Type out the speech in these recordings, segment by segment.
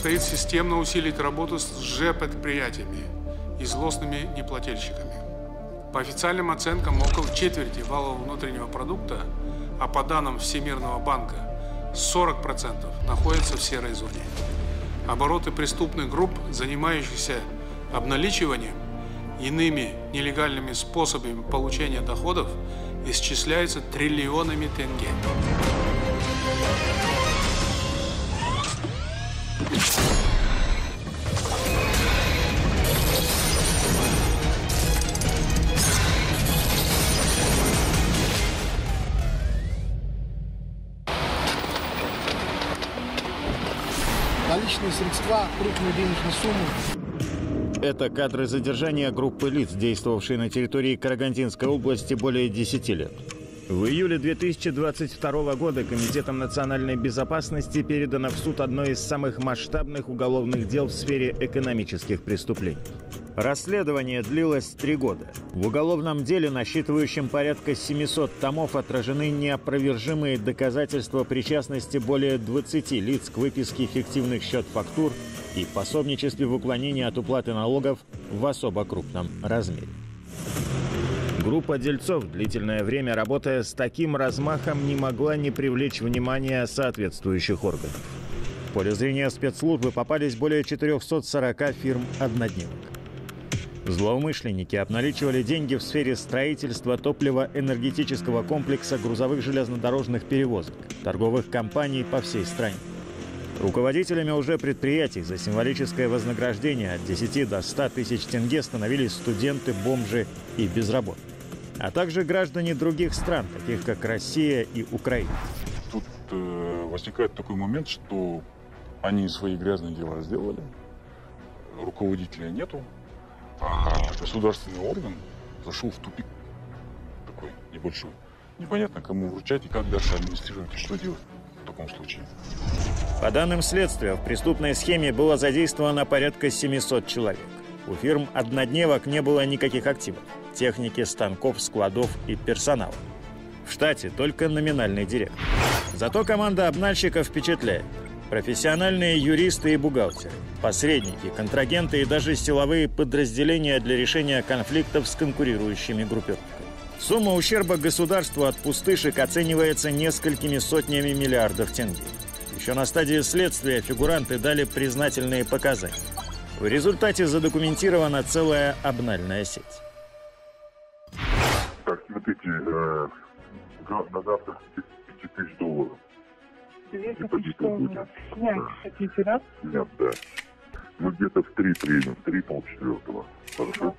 предстоит системно усилить работу с ЖЭ-предприятиями и злостными неплательщиками. По официальным оценкам, около четверти валового внутреннего продукта, а по данным Всемирного банка, 40% находятся в серой зоне. Обороты преступных групп, занимающихся обналичиванием, иными нелегальными способами получения доходов, исчисляются триллионами тенге. Наличные средства, крупные денежные суммы. Это кадры задержания группы лиц, действовавшей на территории Карагандинской области более 10 лет. В июле 2022 года Комитетом национальной безопасности передано в суд одно из самых масштабных уголовных дел в сфере экономических преступлений. Расследование длилось 3 года. В уголовном деле, насчитывающем порядка 700 томов, отражены неопровержимые доказательства причастности более 20 лиц к выписке фиктивных счет-фактур и пособничестве в уклонении от уплаты налогов в особо крупном размере. Группа дельцов, длительное время работая с таким размахом, не могла не привлечь внимание соответствующих органов. В поле зрения спецслужбы попались более 440 фирм-однодневок. Злоумышленники обналичивали деньги в сфере строительства топливо-энергетического комплекса, грузовых железнодорожных перевозок, торговых компаний по всей стране. Руководителями уже предприятий за символическое вознаграждение от 10 до 100 тысяч тенге становились студенты, бомжи и безработные, а также граждане других стран, таких как Россия и Украина. Тут возникает такой момент, что они свои грязные дела сделали, руководителя нету, а государственный орган зашел в тупик такой небольшой. Непонятно, кому вручать и как дальше администрировать, и что делать в таком случае. По данным следствия, в преступной схеме было задействовано порядка 700 человек. У фирм однодневок не было никаких активов – техники, станков, складов и персонала. В штате только номинальный директор. Зато команда обнальщиков впечатляет. Профессиональные юристы и бухгалтеры, посредники, контрагенты и даже силовые подразделения для решения конфликтов с конкурирующими группировками. Сумма ущерба государству от пустышек оценивается несколькими сотнями миллиардов тенге. Еще на стадии следствия фигуранты дали признательные показания. В результате задокументирована целая обнальная сеть. Так, смотрите, на завтра $5000. Снять хотите, да? Нет, да. Мы где-то в 3 приедем, в 3 полчетвертого. Хорошо?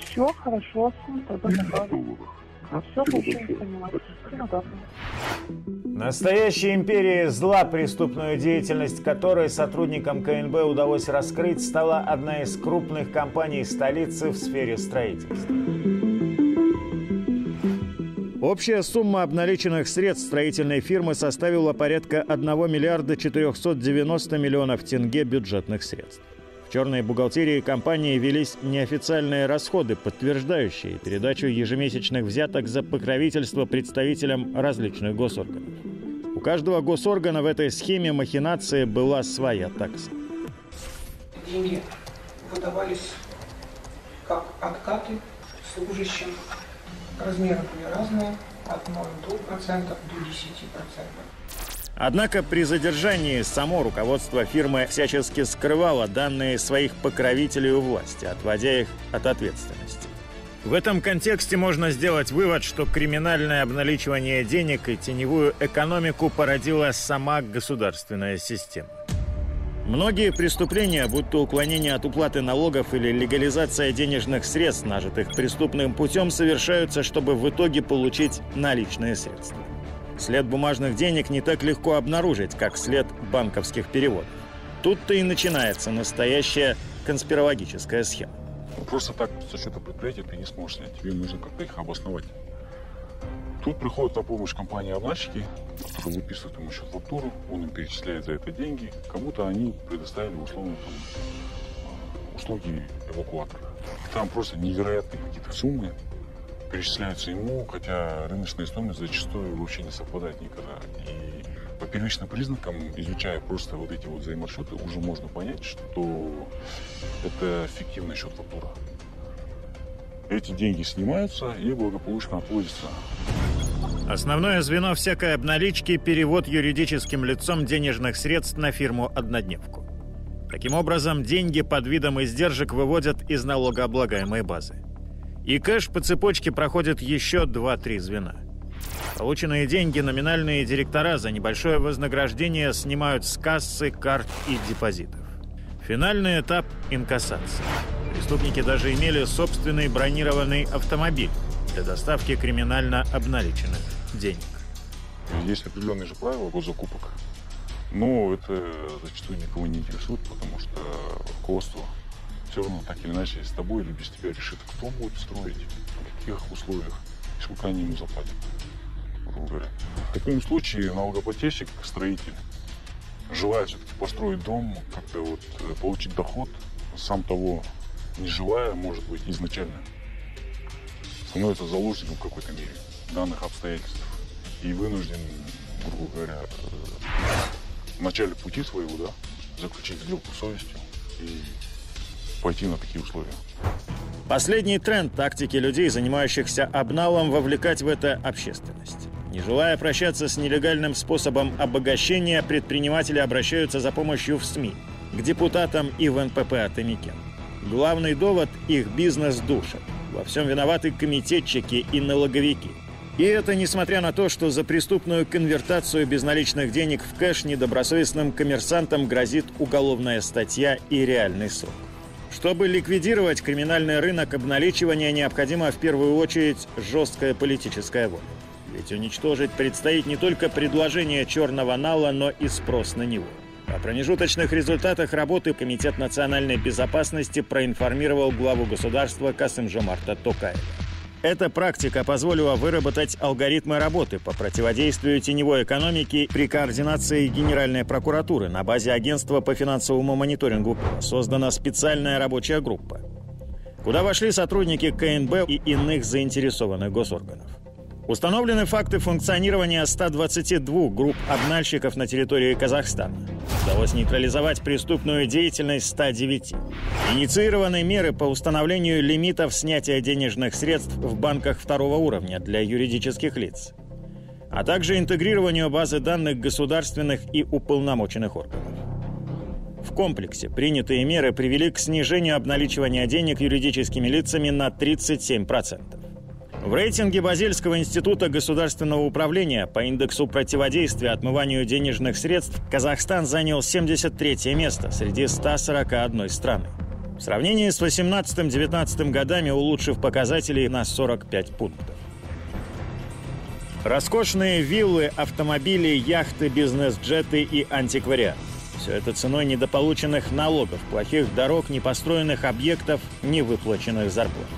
Все хорошо, тогда $50. все, получилось, понимаете. Настоящей империей зла, преступную деятельность которой сотрудникам КНБ удалось раскрыть, стала одна из крупных компаний столицы в сфере строительства. Общая сумма обналиченных средств строительной фирмы составила порядка 1 миллиарда 490 миллионов тенге бюджетных средств. В черной бухгалтерии компании велись неофициальные расходы, подтверждающие передачу ежемесячных взяток за покровительство представителям различных госорганов. У каждого госоргана в этой схеме махинации была своя такса. Деньги выдавались как откаты служащим. Размеры были разные, от 0,2% до 10%. Однако при задержании само руководство фирмы всячески скрывало данные своих покровителей у власти, отводя их от ответственности. В этом контексте можно сделать вывод, что криминальное обналичивание денег и теневую экономику породила сама государственная система. Многие преступления, будь то уклонение от уплаты налогов или легализация денежных средств, нажитых преступным путем, совершаются, чтобы в итоге получить наличные средства. След бумажных денег не так легко обнаружить, как след банковских переводов. Тут-то и начинается настоящая конспирологическая схема. Просто так со счета предприятия ты не сможешь снять. Тебе нужно как-то их обосновать. Тут приходят на помощь компании-обнальщики, которые выписывают ему счет-фактуру, он им перечисляет за это деньги. Кому-то они предоставили условно услуги эвакуатора. Там просто невероятные какие-то суммы перечисляются ему, хотя рыночная стоимость зачастую вообще не совпадает никогда. И по первичным признакам, изучая просто вот эти вот взаиморасчеты, уже можно понять, что это фиктивный счет фактура. Эти деньги снимаются и благополучно отводятся. Основное звено всякой обналички – перевод юридическим лицом денежных средств на фирму-однодневку. Таким образом, деньги под видом издержек выводят из налогооблагаемой базы. И кэш по цепочке проходит еще 2-3 звена. Полученные деньги номинальные директора за небольшое вознаграждение снимают с кассы, карт и депозитов. Финальный этап – инкассация. Преступники даже имели собственный бронированный автомобиль для доставки криминально обналиченных денег. Есть определенные же правила госзакупок, но это зачастую никого не интересует, потому что руководство все равно так или иначе с тобой или без тебя решит, кто будет строить, в каких условиях и сколько они ему заплатят. В таком случае налогоплательщик, строитель, желая все-таки построить дом, как-то вот получить доход, сам того не желая, может быть, изначально становится заложником в какой-то мере данных обстоятельств и вынужден, грубо говоря, в начале пути своего, да, заключить сделку с совестью и пойти на такие условия. Последний тренд тактики людей, занимающихся обналом, вовлекать в это общественность. Не желая прощаться с нелегальным способом обогащения, предприниматели обращаются за помощью в СМИ, к депутатам и в НПП «Атамикен». Главный довод – их бизнес душит. Во всем виноваты комитетчики и налоговики. И это несмотря на то, что за преступную конвертацию безналичных денег в кэш недобросовестным коммерсантам грозит уголовная статья и реальный срок. Чтобы ликвидировать криминальный рынок обналичивания, необходима в первую очередь жесткая политическая воля. Ведь уничтожить предстоит не только предложение черного нала, но и спрос на него. О промежуточных результатах работы Комитет национальной безопасности проинформировал главу государства Касым-Жомарта Токаева. Эта практика позволила выработать алгоритмы работы по противодействию теневой экономике при координации Генеральной прокуратуры. На базе Агентства по финансовому мониторингу создана специальная рабочая группа, куда вошли сотрудники КНБ и иных заинтересованных госорганов. Установлены факты функционирования 122 групп обнальщиков на территории Казахстана. Удалось нейтрализовать преступную деятельность 109. Инициированы меры по установлению лимитов снятия денежных средств в банках второго уровня для юридических лиц, а также интегрированию базы данных государственных и уполномоченных органов. В комплексе принятые меры привели к снижению обналичивания денег юридическими лицами на 37%. В рейтинге Базельского института государственного управления по индексу противодействия отмыванию денежных средств Казахстан занял 73-е место среди 141 страны. В сравнении с 18-19 годами улучшив показатели на 45 пунктов. Роскошные виллы, автомобили, яхты, бизнес-джеты и антиквариат. Все это ценой недополученных налогов, плохих дорог, непостроенных объектов, невыплаченных зарплат.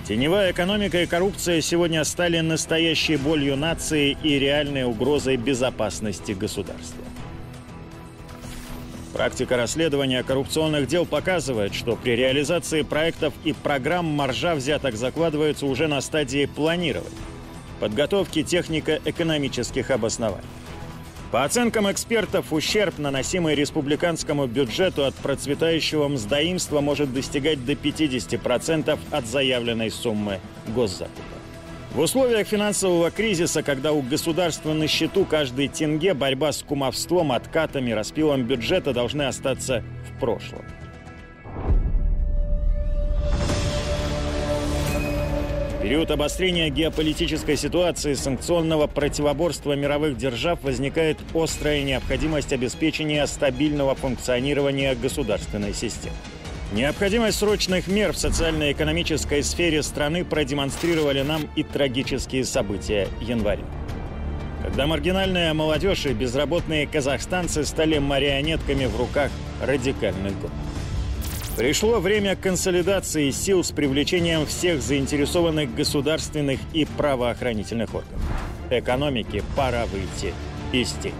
Теневая экономика и коррупция сегодня стали настоящей болью нации и реальной угрозой безопасности государства. Практика расследования коррупционных дел показывает, что при реализации проектов и программ маржа взяток закладывается уже на стадии планирования, подготовки технико-экономических обоснований. По оценкам экспертов, ущерб, наносимый республиканскому бюджету от процветающего мздоимства, может достигать до 50% от заявленной суммы госзакупа. В условиях финансового кризиса, когда у государства на счету каждый тенге, борьба с кумовством, откатами, распилом бюджета должны остаться в прошлом. В период обострения геополитической ситуации, санкционного противоборства мировых держав возникает острая необходимость обеспечения стабильного функционирования государственной системы. Необходимость срочных мер в социально-экономической сфере страны продемонстрировали нам и трагические события января, когда маргинальная молодежь и безработные казахстанцы стали марионетками в руках радикальных групп. Пришло время консолидации сил с привлечением всех заинтересованных государственных и правоохранительных органов. Экономике пора выйти из тени.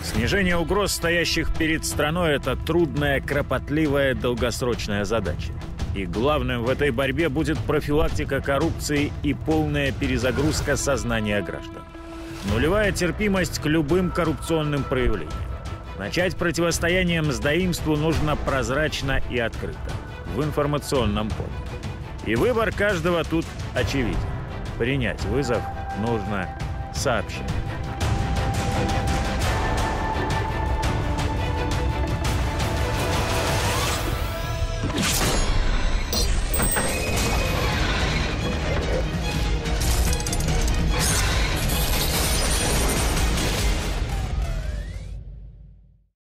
Снижение угроз, стоящих перед страной, это трудная, кропотливая, долгосрочная задача. И главным в этой борьбе будет профилактика коррупции и полная перезагрузка сознания граждан. Нулевая терпимость к любым коррупционным проявлениям. Начать противостояние мздоимству нужно прозрачно и открыто, в информационном поле. И выбор каждого тут очевиден. Принять вызов нужно сообща.